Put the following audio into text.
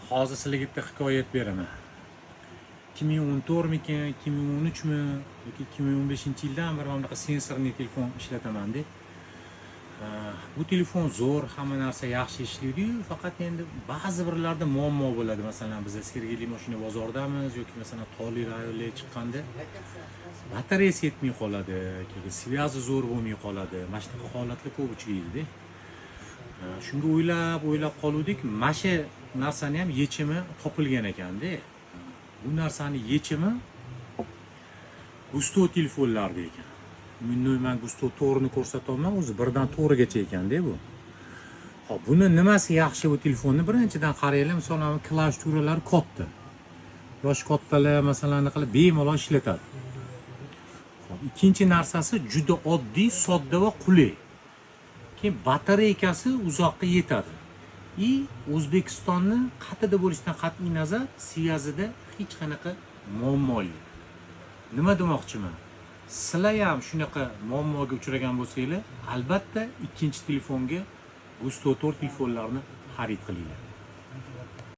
hozir sizlarga bitta hikoyat beraman. 2014 mikan, 2013 mi yoki 2015-yildan bir bunaqa sensorli telefon ishlataman-da. Bu telefon zo'r, hamma narsa yaxshi ishlaydi-yu, faqat endi ba'zi birlarda muammo bo'ladi. Masalan, biz Sergeli mashina bozoridamiz yoki masalan tog'li rayonlarga chiqqanda batareyasi yetmay qoladi, keyin sviyazi zo'r bo'lmay qoladi. Mana shunaqa holatlar ko'p uchraydi-da. Shunga o'ylab qoluvdik, mana shu narsani ham yechimi topilgan ekan-da. Bu narsani yechimi Gusto telefonlarda ekan. Men Gusto to'g'rini ko'rsatolman, o'zi 1dan 4gacha ekanda bu. Hop, buni nimasi yaxshi bu telefonni? Birinchidan qaranglar, masalan, klaviaturalari katta. Yosh kattalar masalan qilib bemalol ishlatadi. Hop, ikkinchi narsasi juda oddiy, sodda va qulay. Keyin batareykasi uzoqqa yetadi. O'zbekistonni qatida bo'lishidan qat'iy nazar, sviyazida hech qanaqa muammo yo'q. Nima demoqchiman? Sizlar ham shunaqa muammoga uchragan bo'lsanglar, albatta ikkinchi telefonga Gusto 4 telefonlarni xarid qilinglar.